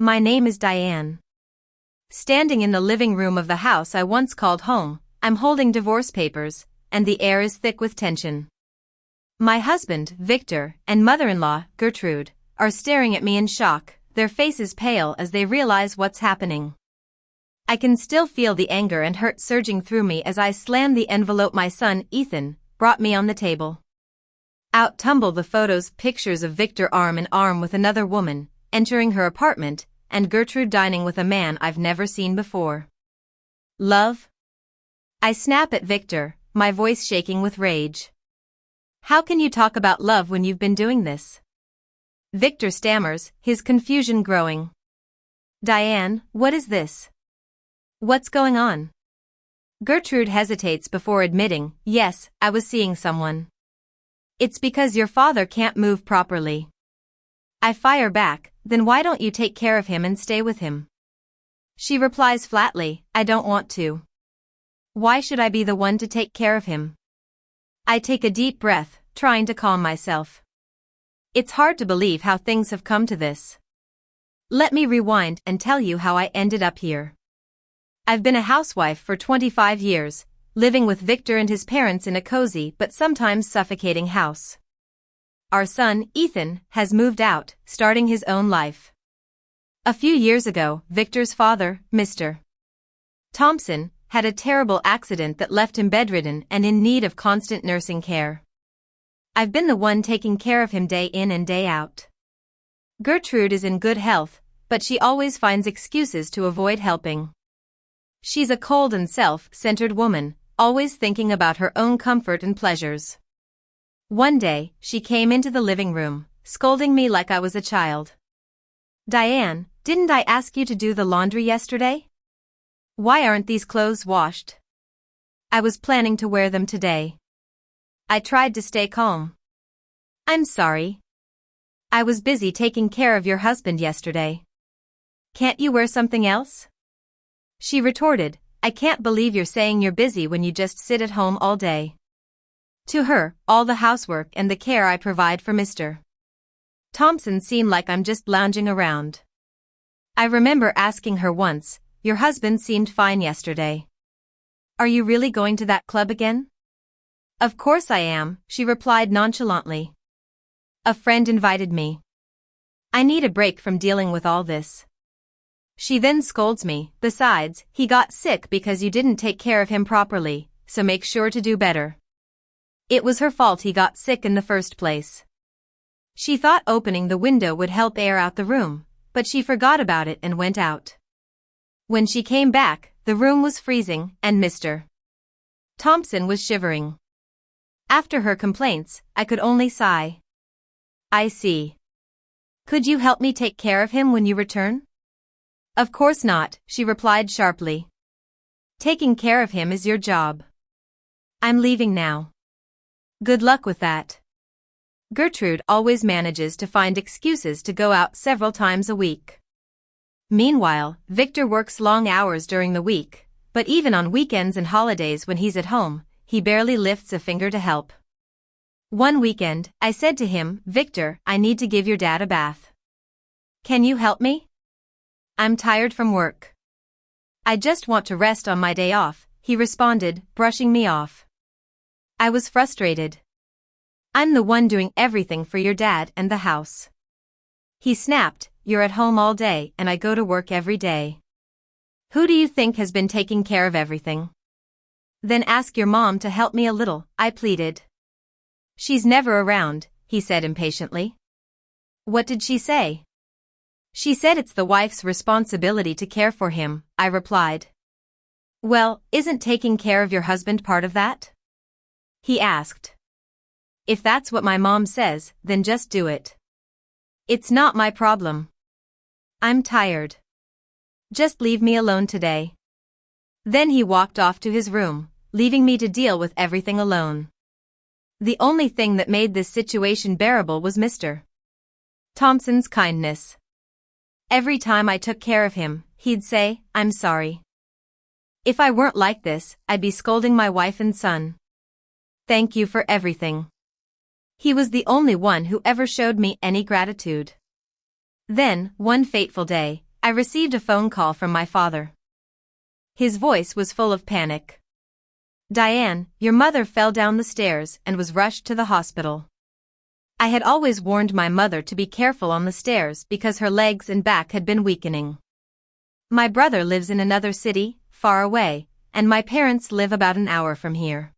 My name is Diane. Standing in the living room of the house I once called home, I'm holding divorce papers, and the air is thick with tension. My husband, Victor, and mother-in-law, Gertrude, are staring at me in shock, their faces pale as they realize what's happening. I can still feel the anger and hurt surging through me as I slam the envelope my son, Ethan, brought me on the table. Out tumble the pictures of Victor arm in arm with another woman, entering her apartment, and Gertrude dining with a man I've never seen before. Love? I snap at Victor, my voice shaking with rage. How can you talk about love when you've been doing this? Victor stammers, his confusion growing. Diane, what is this? What's going on? Gertrude hesitates before admitting, yes, I was seeing someone. It's because your father can't move properly. I fire back, then why don't you take care of him and stay with him? She replies flatly, I don't want to. Why should I be the one to take care of him? I take a deep breath, trying to calm myself. It's hard to believe how things have come to this. Let me rewind and tell you how I ended up here. I've been a housewife for 25 years, living with Victor and his parents in a cozy but sometimes suffocating house. Our son, Ethan, has moved out, starting his own life. A few years ago, Victor's father, Mr. Thompson, had a terrible accident that left him bedridden and in need of constant nursing care. I've been the one taking care of him day in and day out. Gertrude is in good health, but she always finds excuses to avoid helping. She's a cold and self-centered woman, always thinking about her own comfort and pleasures. One day, she came into the living room, scolding me like I was a child. Diane, didn't I ask you to do the laundry yesterday? Why aren't these clothes washed? I was planning to wear them today. I tried to stay calm. I'm sorry. I was busy taking care of your husband yesterday. Can't you wear something else? She retorted, I can't believe you're saying you're busy when you just sit at home all day. To her, all the housework and the care I provide for Mr. Thompson seem like I'm just lounging around. I remember asking her once, your husband seemed fine yesterday. Are you really going to that club again? Of course I am, she replied nonchalantly. A friend invited me. I need a break from dealing with all this. She then scolds me, besides, he got sick because you didn't take care of him properly, so make sure to do better. It was her fault he got sick in the first place. She thought opening the window would help air out the room, but she forgot about it and went out. When she came back, the room was freezing and Mr. Thompson was shivering. After her complaints, I could only sigh. I see. Could you help me take care of him when you return? Of course not, she replied sharply. Taking care of him is your job. I'm leaving now. Good luck with that. Gertrude always manages to find excuses to go out several times a week. Meanwhile, Victor works long hours during the week, but even on weekends and holidays when he's at home, he barely lifts a finger to help. One weekend, I said to him, Victor, I need to give your dad a bath. Can you help me? I'm tired from work. I just want to rest on my day off, he responded, brushing me off. I was frustrated. I'm the one doing everything for your dad and the house. He snapped, you're at home all day and I go to work every day. Who do you think has been taking care of everything? Then ask your mom to help me a little, I pleaded. She's never around, he said impatiently. What did she say? She said it's the wife's responsibility to care for him, I replied. Well, isn't taking care of your husband part of that? He asked. If that's what my mom says, then just do it. It's not my problem. I'm tired. Just leave me alone today. Then he walked off to his room, leaving me to deal with everything alone. The only thing that made this situation bearable was Mr. Thompson's kindness. Every time I took care of him, he'd say, I'm sorry. If I weren't like this, I'd be scolding my wife and son. Thank you for everything. He was the only one who ever showed me any gratitude. Then, one fateful day, I received a phone call from my father. His voice was full of panic. "Diane, your mother fell down the stairs and was rushed to the hospital." I had always warned my mother to be careful on the stairs because her legs and back had been weakening. My brother lives in another city, far away, and my parents live about an hour from here.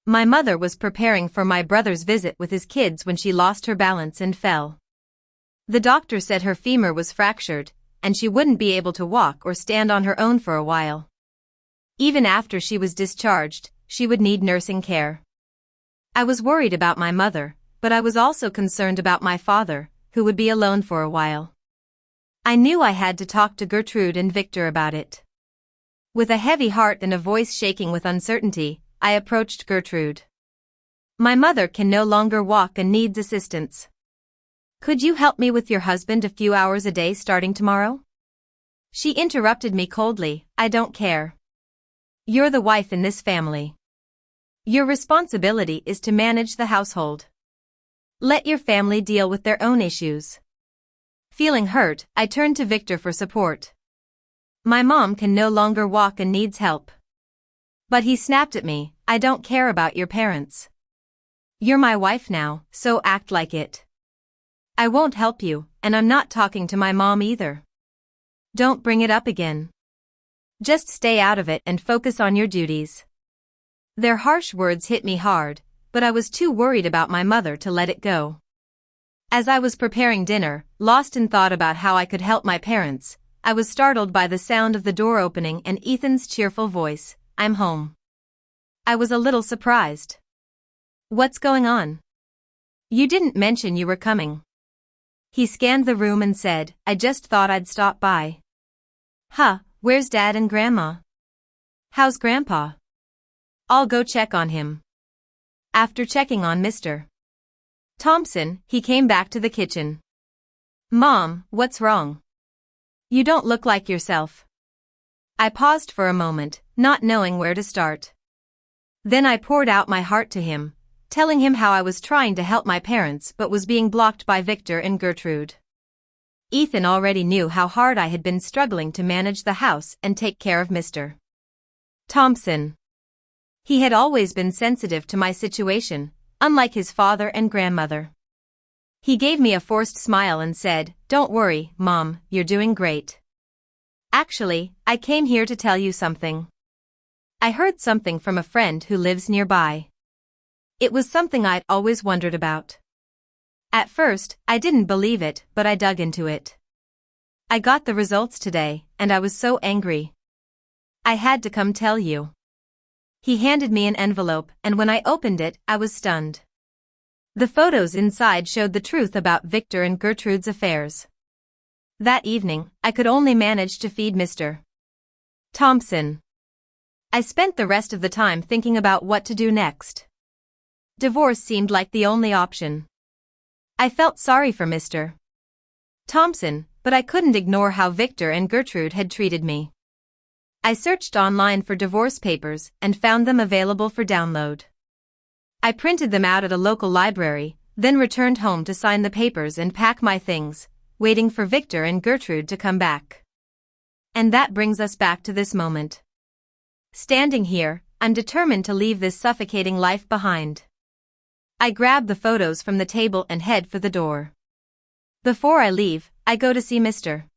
My mother was preparing for my brother's visit with his kids when she lost her balance and fell. The doctor said her femur was fractured, and she wouldn't be able to walk or stand on her own for a while. Even after she was discharged, she would need nursing care. I was worried about my mother, but I was also concerned about my father, who would be alone for a while. I knew I had to talk to Gertrude and Victor about it. With a heavy heart and a voice shaking with uncertainty, I approached Gertrude. "My mother can no longer walk and needs assistance. Could you help me with your husband a few hours a day starting tomorrow?" She interrupted me coldly. "I don't care. You're the wife in this family. Your responsibility is to manage the household. Let your family deal with their own issues." Feeling hurt, I turned to Victor for support. "My mom can no longer walk and needs help." But he snapped at me, "I don't care about your parents. You're my wife now, so act like it. I won't help you, and I'm not talking to my mom either. Don't bring it up again. Just stay out of it and focus on your duties." Their harsh words hit me hard, but I was too worried about my mother to let it go. As I was preparing dinner, lost in thought about how I could help my parents, I was startled by the sound of the door opening and Ethan's cheerful voice, "I'm home." I was a little surprised. "What's going on? You didn't mention you were coming." He scanned the room and said, "I just thought I'd stop by." "Huh, where's Dad and Grandma? How's Grandpa?" "I'll go check on him." After checking on Mr. Thompson, he came back to the kitchen. "Mom, what's wrong? You don't look like yourself." I paused for a moment, not knowing where to start. Then I poured out my heart to him, telling him how I was trying to help my parents but was being blocked by Victor and Gertrude. Ethan already knew how hard I had been struggling to manage the house and take care of Mr. Thompson. He had always been sensitive to my situation, unlike his father and grandmother. He gave me a forced smile and said, "Don't worry, Mom, you're doing great. Actually, I came here to tell you something. I heard something from a friend who lives nearby. It was something I'd always wondered about." At first, I didn't believe it, but I dug into it. "I got the results today, and I was so angry. I had to come tell you." He handed me an envelope, and when I opened it, I was stunned. The photos inside showed the truth about Victor and Gertrude's affairs. That evening, I could only manage to feed Mr. Thompson. I spent the rest of the time thinking about what to do next. Divorce seemed like the only option. I felt sorry for Mr. Thompson, but I couldn't ignore how Victor and Gertrude had treated me. I searched online for divorce papers and found them available for download. I printed them out at a local library, then returned home to sign the papers and pack my things, waiting for Victor and Gertrude to come back. And that brings us back to this moment. Standing here, I'm determined to leave this suffocating life behind. I grab the photos from the table and head for the door. Before I leave, I go to see Mr.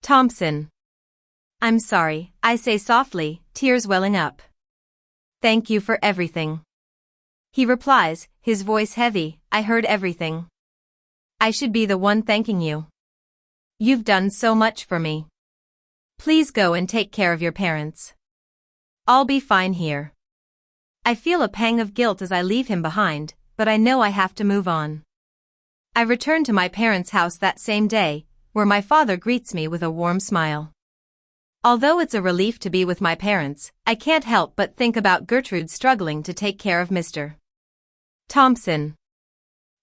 Thompson. "I'm sorry," I say softly, tears welling up. "Thank you for everything." He replies, his voice heavy, "I heard everything. I should be the one thanking you. You've done so much for me. Please go and take care of your parents. I'll be fine here." I feel a pang of guilt as I leave him behind, but I know I have to move on. I return to my parents' house that same day, where my father greets me with a warm smile. Although it's a relief to be with my parents, I can't help but think about Gertrude struggling to take care of Mr. Thompson.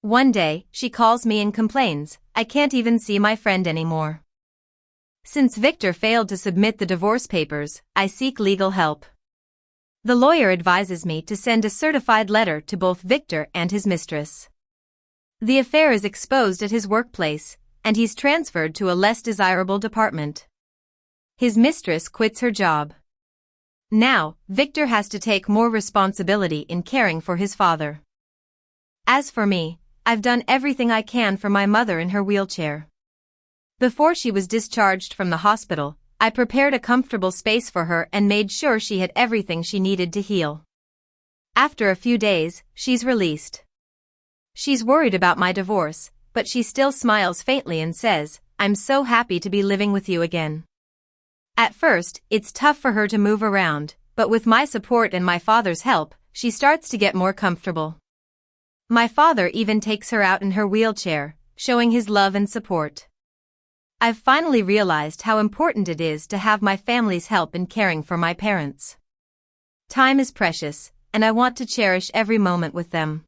One day, she calls me and complains, "I can't even see my friend anymore." Since Victor failed to submit the divorce papers, I seek legal help. The lawyer advises me to send a certified letter to both Victor and his mistress. The affair is exposed at his workplace, and he's transferred to a less desirable department. His mistress quits her job. Now, Victor has to take more responsibility in caring for his father. As for me, I've done everything I can for my mother in her wheelchair. Before she was discharged from the hospital, I prepared a comfortable space for her and made sure she had everything she needed to heal. After a few days, she's released. She's worried about my divorce, but she still smiles faintly and says, "I'm so happy to be living with you again." At first, it's tough for her to move around, but with my support and my father's help, she starts to get more comfortable. My father even takes her out in her wheelchair, showing his love and support. I've finally realized how important it is to have my family's help in caring for my parents. Time is precious, and I want to cherish every moment with them.